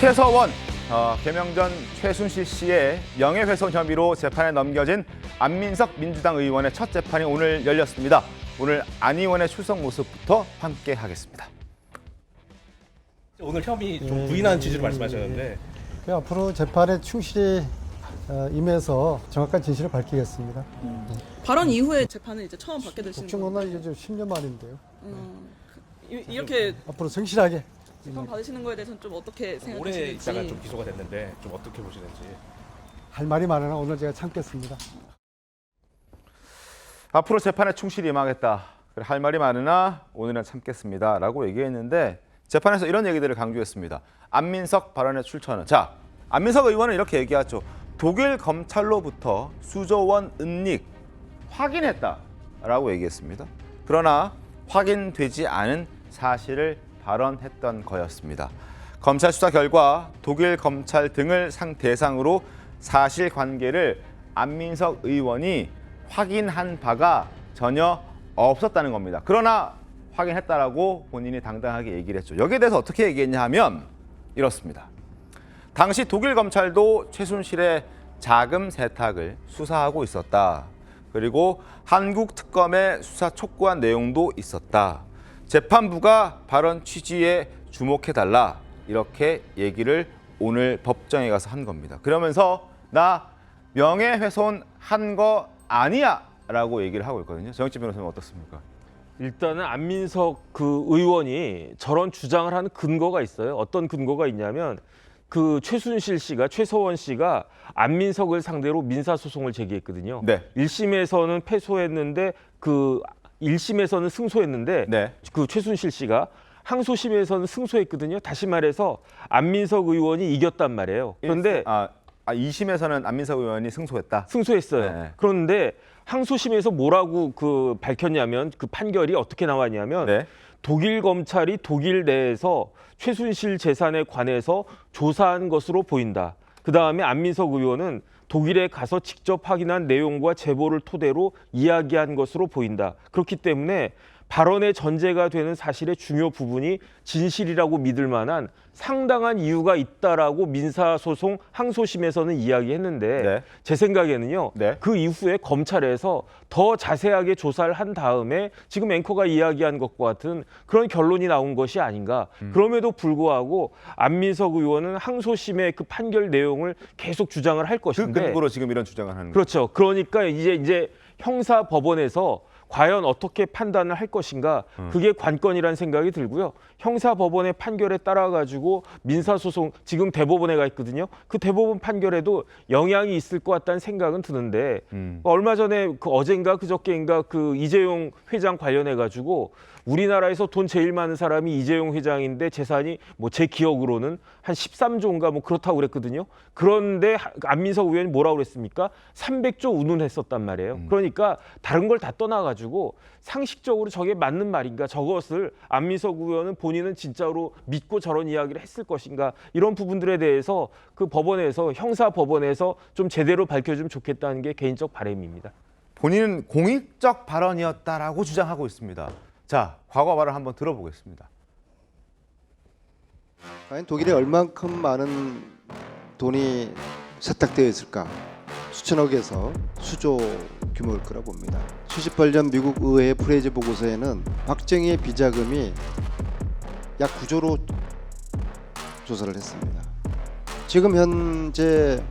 최서원, 개명전 최순실 씨의 명예훼손 혐의로 재판에 넘겨진 안민석 민주당 의원의 첫 재판이 오늘 열렸습니다. 오늘 안 의원의 출석 모습부터 함께 하겠습니다. 오늘 혐의 좀 부인한 취지로 말씀하셨는데 앞으로 재판에 충실히 임해서 정확한 진실을 밝히겠습니다. 발언 이후에 재판을 이제 처음 받게 되시는 국정원은 이제 좀 10년 만인데요. 이렇게 앞으로 성실하게 재판 받으시는 거에 대해서는 좀 어떻게 올해 생각하시는지. 있다가 좀 기소가 됐는데 좀 어떻게 보시는지. 할 말이 많으나 오늘 제가 참겠습니다. 앞으로 재판에 충실히 임하겠다. 할 말이 많으나 오늘은 참겠습니다. 라고 얘기했는데 재판에서 이런 얘기들을 강조했습니다. 안민석 발언의 출처는. 자, 안민석 의원은 이렇게 얘기하죠. 독일 검찰로부터 수조원 은닉 확인했다라고 얘기했습니다. 그러나 확인되지 않은 사실을 발언했던 거였습니다. 검찰 수사 결과 독일 검찰 등을 대상으로 사실관계를 안민석 의원이 확인한 바가 전혀 없었다는 겁니다. 그러나 확인했다라고 본인이 당당하게 얘기를 했죠. 여기에 대해서 어떻게 얘기했냐 하면 이렇습니다. 당시 독일 검찰도 최순실의 자금 세탁을 수사하고 있었다. 그리고 한국 특검의 수사 촉구한 내용도 있었다. 재판부가 발언 취지에 주목해달라. 이렇게 얘기를 오늘 법정에 가서 한 겁니다. 그러면서 나 명예훼손 한 거 아니야 라고 얘기를 하고 있거든요. 정영진 변호사님 어떻습니까? 일단은 안민석 그 의원이 저런 주장을 하는 근거가 있어요. 어떤 근거가 있냐면 그 최순실 씨가 최서원 씨가 안민석을 상대로 민사소송을 제기했거든요. 네. 1심에서는 패소했는데 그 1심에서는 승소했는데 네. 그 최순실 씨가 항소심에서는 승소했거든요. 다시 말해서 안민석 의원이 이겼단 말이에요. 그런데 2심에서는 안민석 의원이 승소했다. 승소했어요. 네. 그런데 항소심에서 뭐라고 그 밝혔냐면 그 판결이 어떻게 나왔냐면 네. 독일 검찰이 독일 내에서 최순실 재산에 관해서 조사한 것으로 보인다. 그다음에 안민석 의원은 독일에 가서 직접 확인한 내용과 제보를 토대로 이야기한 것으로 보인다. 그렇기 때문에 발언의 전제가 되는 사실의 중요 부분이 진실이라고 믿을 만한 상당한 이유가 있다라고 민사소송 항소심에서는 이야기했는데 네. 제 생각에는요. 네. 그 이후에 검찰에서 더 자세하게 조사를 한 다음에 지금 앵커가 이야기한 것과 같은 그런 결론이 나온 것이 아닌가. 그럼에도 불구하고 안민석 의원은 항소심의 그 판결 내용을 계속 주장을 할 그 것인데 근거로 지금 이런 주장을 하는 거죠. 그렇죠. 그러니까 이제 형사법원에서 과연 어떻게 판단을 할 것인가 그게 관건이라는 생각이 들고요. 형사법원의 판결에 따라 가지고 민사소송 지금 대법원에 가 있거든요. 그 대법원 판결에도 영향이 있을 것 같다는 생각은 드는데 얼마 전에 그 어젠가 그저께인가 그 이재용 회장 관련해 가지고 우리나라에서 돈 제일 많은 사람이 이재용 회장인데 재산이 뭐 제 기억으로는 한 13조인가 뭐 그렇다고 그랬거든요. 그런데 안민석 의원이 뭐라고 그랬습니까? 300조 운운했었단 말이에요. 그러니까 다른 걸 다 떠나가지고 상식적으로 저게 맞는 말인가? 저것을 안민석 의원은 본인은 진짜로 믿고 저런 이야기를 했을 것인가? 이런 부분들에 대해서 그 법원에서 형사법원에서 좀 제대로 밝혀주면 좋겠다는 게 개인적 바람입니다. 본인은 공익적 발언이었다라고 주장하고 있습니다. 자, 과거 발언 한번 들어보겠습니다. 과연 독일에 얼만큼 많은 돈이 세탁되어 있을까? 수천억에서 수조 규모일 거라 봅니다. 78년 미국 의회 프레이즈 보고서에는 박정희의 비자금이 약 9조로 조사를 했습니다. 지금 현재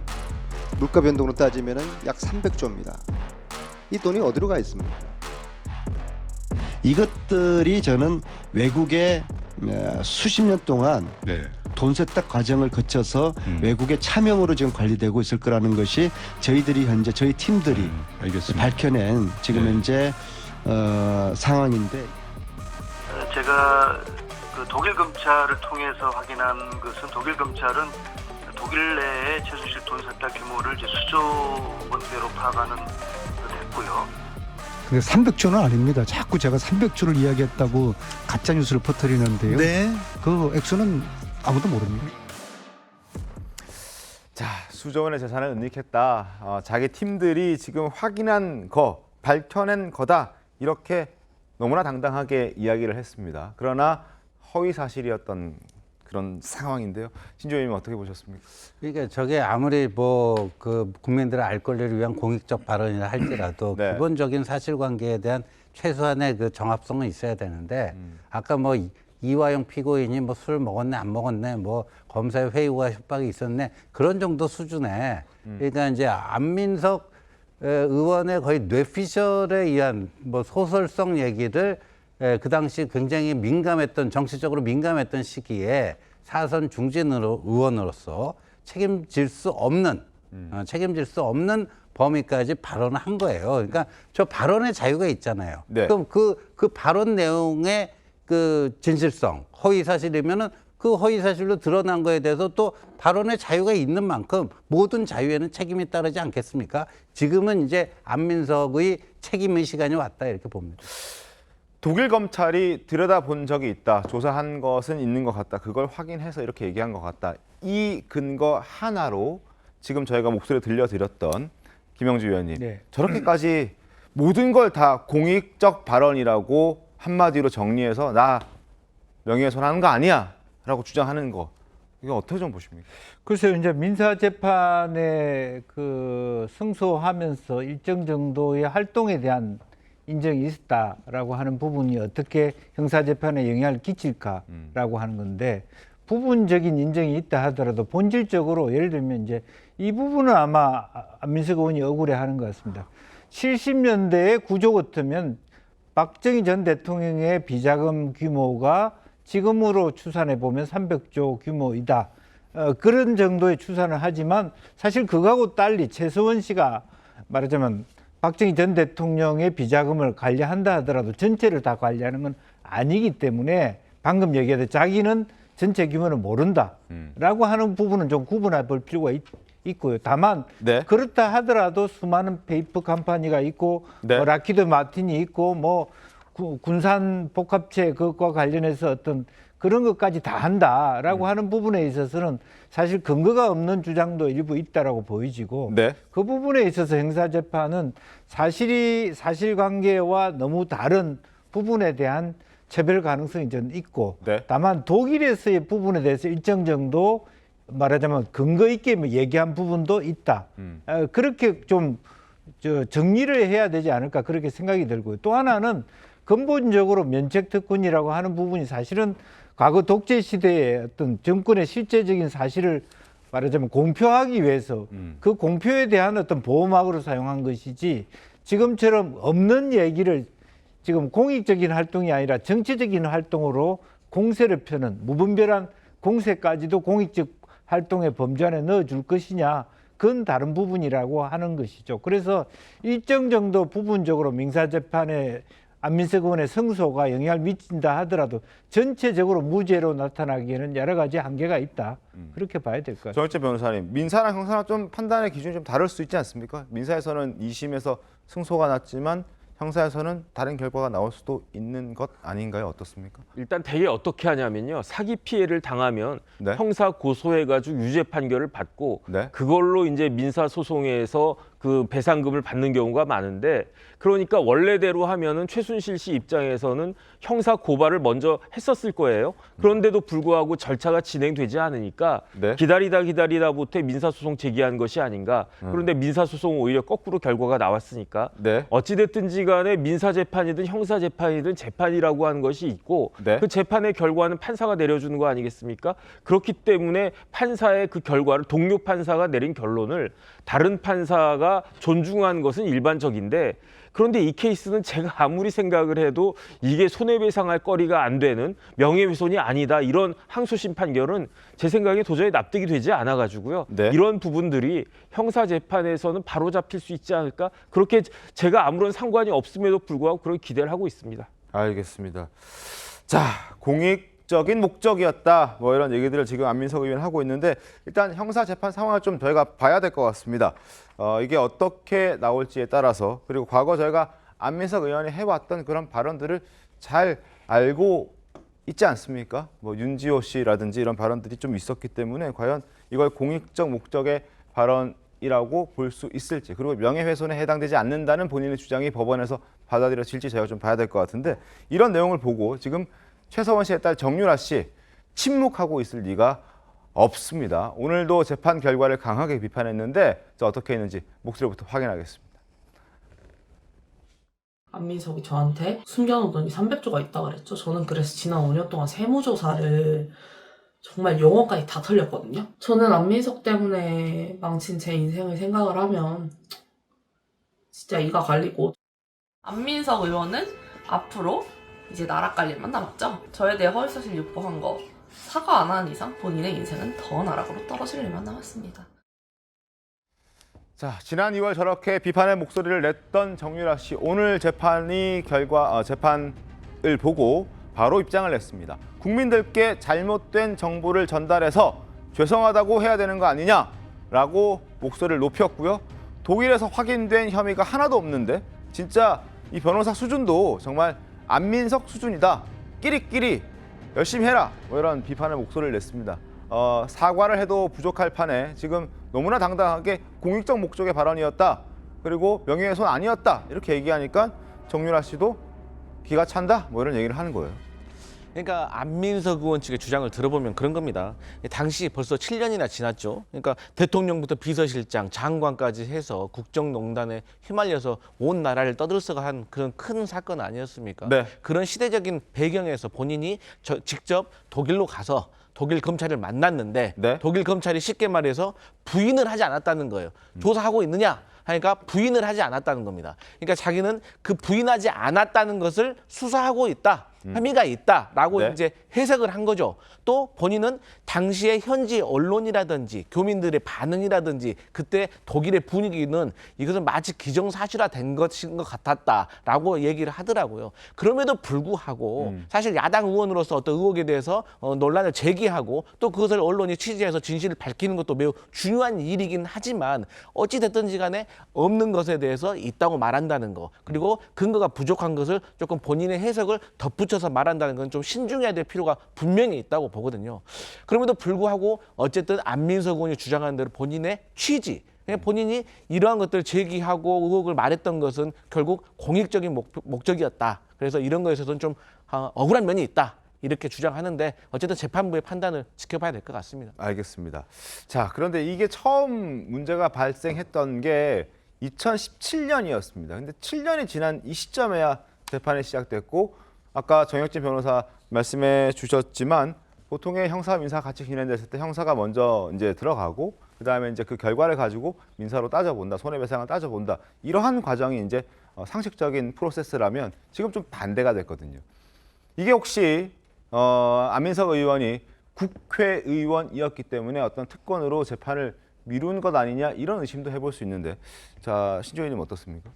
물가 변동으로 따지면 약 300조입니다. 이 돈이 어디로 가 있습니까? 이것들이 저는 외국에 수십 년 동안 돈 세탁 과정을 거쳐서 외국의 차명으로 지금 관리되고 있을 거라는 것이 저희들이 현재 저희 팀들이 밝혀낸 지금 현재 상황인데 제가 그 독일 검찰을 통해서 확인한 것은 독일 검찰은 독일 내에 최순실 돈 세탁 규모를 이제 수조 원대로 파악하는 됐고요. 근데 300조는 아닙니다. 자꾸 제가 300조를 이야기했다고 가짜 뉴스를 퍼뜨리는데요. 네. 그 액수는 아무도 모릅니다. 자, 수조 원의 재산을 은닉했다. 자기 팀들이 지금 확인한 거, 밝혀낸 거다. 이렇게 너무나 당당하게 이야기를 했습니다. 그러나 허위 사실이었던 그런 상황인데요. 신조 의원님 어떻게 보셨습니까? 그러니까 저게 아무리 뭐 그 국민들의 알 권리를 위한 공익적 발언이라 할지라도 네. 기본적인 사실관계에 대한 최소한의 그 정합성은 있어야 되는데 아까 뭐 이화영 피고인이 뭐 술 먹었네 안 먹었네 뭐 검사의 회유와 협박이 있었네 그런 정도 수준에 그러니까 이제 안민석 의원의 거의 뇌피셜에 의한 뭐 소설성 얘기를 그 당시 굉장히 민감했던 정치적으로 민감했던 시기에 사선 중진 의원으로서 책임질 수 없는 범위까지 발언을 한 거예요. 그러니까 저 발언의 자유가 있잖아요. 네. 그럼 그 발언 내용의 그 진실성, 허위 사실이면은 그 허위 사실로 드러난 거에 대해서 또 발언의 자유가 있는 만큼 모든 자유에는 책임이 따르지 않겠습니까? 지금은 이제 안민석의 책임의 시간이 왔다 이렇게 봅니다. 독일 검찰이 들여다본 적이 있다. 조사한 것은 있는 것 같다. 그걸 확인해서 이렇게 얘기한 것 같다. 이 근거 하나로 지금 저희가 목소리 들려드렸던 김영주 의원님. 네. 저렇게까지 모든 걸 다 공익적 발언이라고 한마디로 정리해서 나 명예훼손하는 거 아니야 라고 주장하는 거. 이거 어떻게 좀 보십니까? 글쎄요, 이제 민사재판에 그 승소하면서 일정 정도의 활동에 대한 인정이 있었다라고 하는 부분이 어떻게 형사재판에 영향을 끼칠까라고 하는 건데 부분적인 인정이 있다 하더라도 본질적으로 예를 들면 이제 이 부분은 아마 안민석 의원이 억울해하는 것 같습니다. 70년대의 구조 같으면 박정희 전 대통령의 비자금 규모가 지금으로 추산해 보면 300조 규모이다. 그런 정도의 추산을 하지만 사실 그거하고 달리 최서원 씨가 말하자면 박정희 전 대통령의 비자금을 관리한다 하더라도 전체를 다 관리하는 건 아니기 때문에 방금 얘기했듯 자기는 전체 규모를 모른다라고 하는 부분은 좀 구분해 볼 필요가 있고요. 다만 네. 그렇다 하더라도 수많은 페이퍼 컴퍼니가 있고 네. 뭐 락히드 마틴이 있고 뭐 군산 복합체 그것과 관련해서 어떤 그런 것까지 다 한다라고 하는 부분에 있어서는 사실 근거가 없는 주장도 일부 있다라고 보여지고 네. 그 부분에 있어서 형사재판은 사실관계와 너무 다른 부분에 대한 차별 가능성이 좀 있고 네. 다만 독일에서의 부분에 대해서 일정 정도 말하자면 근거 있게 얘기한 부분도 있다. 그렇게 좀 정리를 해야 되지 않을까 그렇게 생각이 들고요. 또 하나는 근본적으로 면책특권이라고 하는 부분이 사실은 과거 독재 시대의 어떤 정권의 실제적인 사실을 말하자면 공표하기 위해서 그 공표에 대한 어떤 보호막으로 사용한 것이지 지금처럼 없는 얘기를 지금 공익적인 활동이 아니라 정치적인 활동으로 공세를 펴는 무분별한 공세까지도 공익적 활동의 범주 안에 넣어줄 것이냐 그건 다른 부분이라고 하는 것이죠. 그래서 일정 정도 부분적으로 민사재판에 안민석 의원의 승소가 영향을 미친다 하더라도 전체적으로 무죄로 나타나기에는 여러 가지 한계가 있다. 그렇게 봐야 될 것 같습니다. 정일재 변호사님, 민사랑 형사랑 좀 판단의 기준이 좀 다를 수 있지 않습니까? 민사에서는 2심에서 승소가 났지만 형사에서는 다른 결과가 나올 수도 있는 것 아닌가요? 어떻습니까? 일단 대개 어떻게 하냐면요. 사기 피해를 당하면 네. 형사 고소해가지고 유죄 판결을 받고 네. 그걸로 이제 민사 소송에서 그 배상금을 받는 경우가 많은데 그러니까 원래대로 하면은 최순실 씨 입장에서는 형사 고발을 먼저 했었을 거예요. 그런데도 불구하고 절차가 진행되지 않으니까 네. 기다리다부터 민사소송 제기한 것이 아닌가. 그런데 민사소송은 오히려 거꾸로 결과가 나왔으니까 네. 어찌됐든지 간에 민사재판이든 형사재판이든 재판이라고 하는 것이 있고 네. 그 재판의 결과는 판사가 내려주는 거 아니겠습니까? 그렇기 때문에 판사의 그 결과를 동료 판사가 내린 결론을 다른 판사가 존중한 것은 일반적인데 그런데 이 케이스는 제가 아무리 생각을 해도 이게 손해배상할 거리가 안 되는 명예훼손이 아니다. 이런 항소심 판결은 제 생각에 도저히 납득이 되지 않아가지고요. 네. 이런 부분들이 형사재판에서는 바로잡힐 수 있지 않을까? 그렇게 제가 아무런 상관이 없음에도 불구하고 그런 기대를 하고 있습니다. 알겠습니다. 자, 공익적인 목적이었다. 뭐 이런 얘기들을 지금 안민석 의원 하고 있는데 일단 형사 재판 상황을 좀 저희가 봐야 될 것 같습니다. 이게 어떻게 나올지에 따라서 그리고 과거 저희가 안민석 의원이 해왔던 그런 발언들을 잘 알고 있지 않습니까? 뭐 윤지호 씨라든지 이런 발언들이 좀 있었기 때문에 과연 이걸 공익적 목적의 발언이라고 볼 수 있을지 그리고 명예훼손에 해당되지 않는다는 본인의 주장이 법원에서 받아들여질지 저희가 좀 봐야 될 것 같은데 이런 내용을 보고 지금 최서원 씨의 딸 정유라 씨 침묵하고 있을 리가 없습니다. 오늘도 재판 결과를 강하게 비판했는데 자, 어떻게 했는지 목소리부터 확인하겠습니다. 안민석이 저한테 숨겨놓은 돈이 300조가 있다고 그랬죠. 저는 그래서 지난 5년 동안 세무조사를 정말 용어까지 다 털렸거든요. 저는 안민석 때문에 망친 제 인생을 생각을 하면 진짜 이가 갈리고. 안민석 의원은 앞으로 이제 나락 갈 일만 남았죠. 저에 대해 허위사실 유포한 거 사과 안 하는 이상 본인의 인생은 더 나락으로 떨어질 일만 남았습니다. 자, 지난 2월 저렇게 비판의 목소리를 냈던 정유라 씨, 오늘 재판을 보고 바로 입장을 냈습니다. 국민들께 잘못된 정보를 전달해서 죄송하다고 해야 되는 거 아니냐라고 목소리를 높였고요. 독일에서 확인된 혐의가 하나도 없는데 진짜 이 변호사 수준도 정말 안민석 수준이다. 끼리끼리 열심히 해라. 뭐 이런 비판의 목소리를 냈습니다. 사과를 해도 부족할 판에 지금 너무나 당당하게 공익적 목적의 발언이었다. 그리고 명예훼손 아니었다. 이렇게 얘기하니까 정유라 씨도 기가 찬다. 뭐 이런 얘기를 하는 거예요. 그러니까 안민석 의원 측의 주장을 들어보면 그런 겁니다. 당시 벌써 7년이나 지났죠. 그러니까 대통령부터 비서실장, 장관까지 해서 국정농단에 휘말려서 온 나라를 떠들썩한 그런 큰 사건 아니었습니까? 네. 그런 시대적인 배경에서 본인이 직접 독일로 가서 독일 검찰을 만났는데 네. 독일 검찰이 쉽게 말해서 부인을 하지 않았다는 거예요. 조사하고 있느냐? 하니까 부인을 하지 않았다는 겁니다. 그러니까 자기는 그 부인하지 않았다는 것을 수사하고 있다. 혐의가 있다라고 네. 이제 해석을 한 거죠. 또 본인은 당시에 현지 언론이라든지 교민들의 반응이라든지 그때 독일의 분위기는 이것은 마치 기정사실화된 것인 것 같았다라고 얘기를 하더라고요. 그럼에도 불구하고 사실 야당 의원으로서 어떤 의혹에 대해서 논란을 제기하고 또 그것을 언론이 취재해서 진실을 밝히는 것도 매우 중요한 일이긴 하지만 어찌 됐든지 간에 없는 것에 대해서 있다고 말한다는 거 그리고 근거가 부족한 것을 조금 본인의 해석을 덧붙여서 말한다는 건 좀 신중해야 될 필요가 분명히 있다고 보거든요. 그럼에도 불구하고 어쨌든 안민석 의원이 주장하는 대로 본인의 취지, 본인이 이러한 것들을 제기하고 의혹을 말했던 것은 결국 공익적인 목적이었다. 그래서 이런 거에 있어서는 좀 억울한 면이 있다. 이렇게 주장하는데 어쨌든 재판부의 판단을 지켜봐야 될 것 같습니다. 알겠습니다. 자, 그런데 이게 처음 문제가 발생했던 게 2017년이었습니다. 근데 7년이 지난 이 시점에야 재판이 시작됐고 아까 정혁진 변호사 말씀해 주셨지만 보통의 형사 민사 같이 진행됐을 때 형사가 먼저 이제 들어가고 그다음에 이제 그 결과를 가지고 민사로 따져본다, 손해배상을 따져본다 이러한 과정이 이제 상식적인 프로세스라면 지금 좀 반대가 됐거든요. 이게 혹시 안민석 의원이 국회의원이었기 때문에 어떤 특권으로 재판을 미룬 것 아니냐 이런 의심도 해볼 수 있는데 자 신조위님 어떻습니까?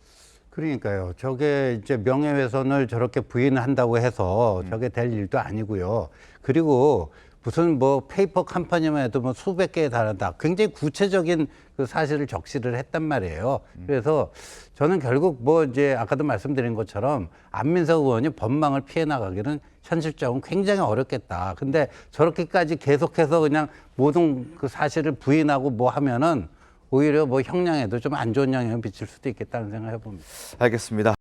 그러니까요. 저게 이제 명예훼손을 저렇게 부인한다고 해서 저게 될 일도 아니고요. 그리고 무슨 뭐 페이퍼 컴퍼니만 해도 뭐 수백 개에 달한다. 굉장히 구체적인 그 사실을 적시를 했단 말이에요. 그래서 저는 결국 뭐 이제 아까도 말씀드린 것처럼 안민석 의원이 법망을 피해 나가기는 현실적으로 굉장히 어렵겠다. 근데 저렇게까지 계속해서 그냥 모든 그 사실을 부인하고 뭐 하면은 오히려 뭐 형량에도 좀 안 좋은 영향을 미칠 수도 있겠다는 생각을 해봅니다. 알겠습니다.